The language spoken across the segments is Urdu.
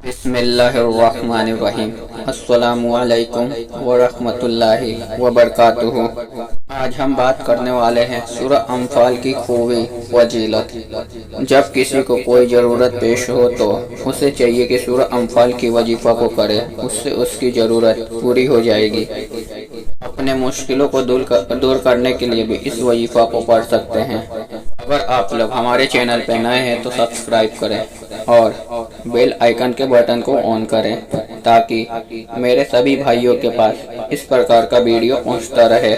بسم اللہ الرحمن الرحیم۔ السلام علیکم ورحمۃ اللہ وبرکاتہ۔ آج ہم بات کرنے والے ہیں سورہ انفال کی خوبی فضیلت۔ جب کسی کو کوئی ضرورت پیش ہو تو اسے چاہیے کہ سورہ انفال کی وظیفہ کو کرے، اس سے اس کی ضرورت پوری ہو جائے گی۔ اپنے مشکلوں کو دور کرنے کے لیے بھی اس وظیفہ کو پڑھ سکتے ہیں۔ اگر آپ لوگ ہمارے چینل پہ نئے ہیں تو سبسکرائب کریں اور بیل آئیکن کے بٹن کو آن کریں تاکہ میرے سبھی بھائیوں کے پاس اس پرکار کا ویڈیو پہنچتا رہے۔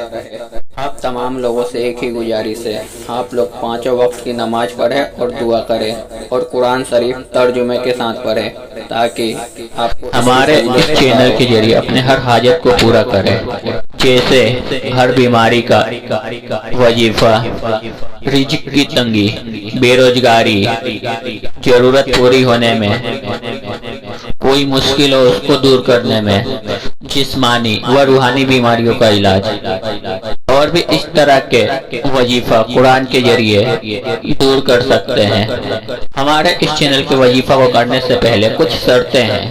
آپ تمام لوگوں سے ایک ہی گزارش ہے، آپ لوگ پانچوں وقت کی نماز پڑھیں اور دعا کریں اور قرآن شریف ترجمے کے ساتھ پڑھیں تاکہ آپ کو ہمارے اس چینل کے ذریعے اپنے ہر حاجت کو پورا کریں، جیسے ہر بیماری کا وظیفہ، رزق کی تنگی، بے روزگاری، ضرورت پوری ہونے میں، کوئی مشکل ہو اس کو دور کرنے میں، جسمانی و روحانی بیماریوں کا علاج اور بھی اس طرح کے وظیفہ قرآن کے ذریعے دور کر سکتے ہیں۔ ہمارے اس چینل کے وظیفہ کو کرنے سے پہلے کچھ شرطیں ہیں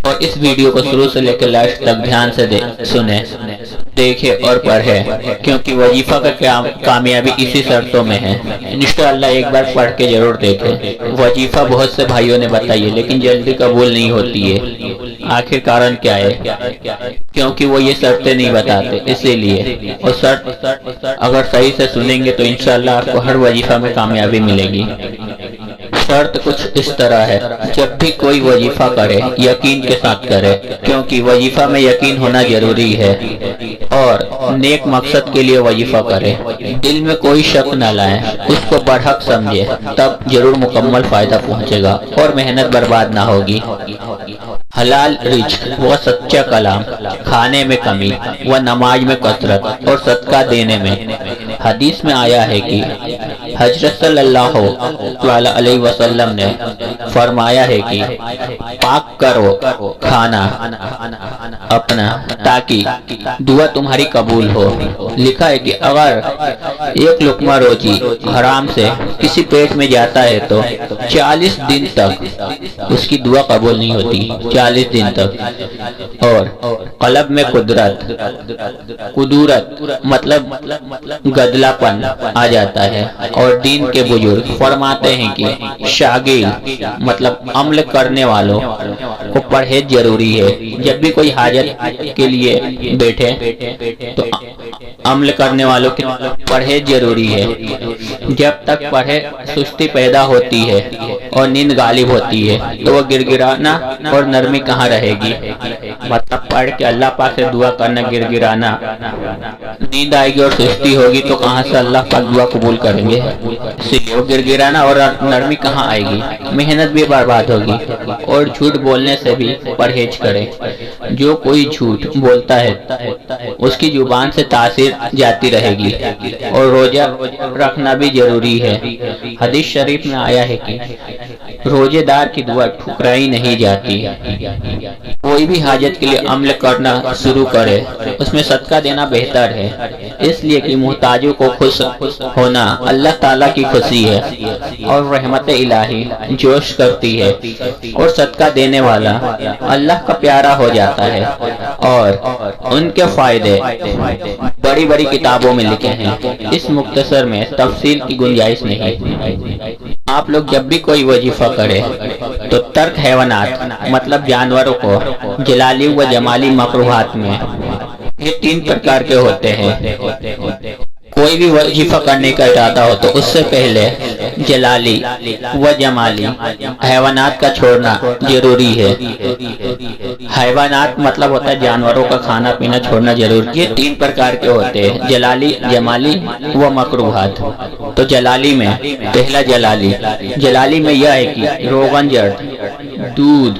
اور اس ویڈیو کو شروع سے لے کے لاسٹ تک دھیان سے سنیں، دیکھیں اور پڑھیں، کیونکہ وظیفہ کا کامیابی اسی شرطوں میں ہے۔ انشاءاللہ ایک بار پڑھ کے ضرور دیکھیں۔ وظیفہ بہت سے بھائیوں نے بتائی ہے لیکن جلدی قبول نہیں ہوتی ہے۔ آخر کارن کیا ہے؟ کیونکہ وہ یہ شرطیں نہیں بتاتے، اسی لیے۔ اور شرط اگر صحیح سے سنیں گے تو انشاءاللہ آپ کو ہر وظیفہ میں کامیابی ملے گی۔ شرط کچھ اس طرح ہے، جب بھی کوئی وظیفہ کرے یقین کے ساتھ کرے، کیونکہ وظیفہ میں یقین ہونا ضروری ہے، اور نیک مقصد کے لیے وظیفہ کرے، دل میں کوئی شک نہ لائیں، اس کو برحق سمجھے، تب ضرور مکمل فائدہ پہنچے گا اور محنت برباد نہ ہوگی۔ حلال رزق و سچا کلام، کھانے میں کمی و نماز میں کثرت اور صدقہ دینے میں۔ حدیث میں آیا ہے کہ حضرت صلی اللہ علیہ وسلم نے فرمایا ہے کہ پاک کرو کھانا اپنا تاکہ دعا تمہاری قبول ہو۔ لکھا ہے کہ اگر ایک لقمہ روزی حرام سے کسی پیٹ میں جاتا ہے تو 40 دن تک اس کی دعا قبول نہیں ہوتی، 40 دن تک۔ اور قلب میں قدورت مطلب گدلا پن آ جاتا ہے، اور دین کے بزرگ فرماتے ہیں کہ شاغل مطلب عمل کرنے والوں کو پرہیز ضروری ہے۔ جب بھی کوئی حاجت کے لیے بیٹھے تو عمل کرنے والوں کی پرہیز ضروری ہے۔ جب تک پڑھے سستی پیدا ہوتی ہے اور نیند غالب ہوتی ہے تو وہ گڑگڑانا اور نرمی کہاں رہے گی؟ مطلب پڑھ کے اللہ پاک سے دعا کرنا، گڑگڑانا، نیند آئے گی اور سستی ہوگی تو کہاں سے اللہ پاک دعا قبول کریں گے؟ اسی لیے وہ گڑگڑانا اور نرمی کہاں آئے گی؟ محنت بھی برباد ہوگی۔ اور جھوٹ بولنے سے بھی پرہیز کرے۔ جو کوئی جھوٹ بولتا ہے اس کی زبان سے تاثیر جاتی رہے گی، اور روزہ رکھنا بھی ضروری ہے۔ حدیث شریف میں آیا ہے کہ روزے دار کی دعا ٹھکرائی نہیں جاتی۔ کوئی بھی حاجت کے لیے عمل کرنا شروع کرے اس میں صدقہ دینا بہتر ہے، اس لیے کہ محتاجوں کو خوش ہونا اللہ تعالیٰ کی خوشی ہے اور رحمت الہی جوش کرتی ہے، اور صدقہ دینے والا اللہ کا پیارا ہو جاتا ہے، اور ان کے فائدے بڑی بڑی کتابوں میں لکھے ہیں۔ اس مختصر میں تفصیل کی گنجائش نہیں۔ آپ لوگ جب بھی کوئی وظیفہ کرے تو ترک حیوانات مطلب جانوروں کو جلالی و جمالی مکروہات میں، یہ 3 پرکار کے ہوتے ہیں۔ کوئی بھی وظیفہ کرنے کا ارادہ ہو تو اس سے پہلے جلالی و جمالی حیوانات کا چھوڑنا ضروری ہے۔ حیوانات مطلب ہوتا ہے جانوروں کا کھانا پینا چھوڑنا ضروری۔ یہ 3 پرکار کے ہوتے ہیں، جلالی، جمالی و مکروہات۔ تو جلالی میں پہلا جلالی میں یہ ہے کہ روغن جڑ، دودھ،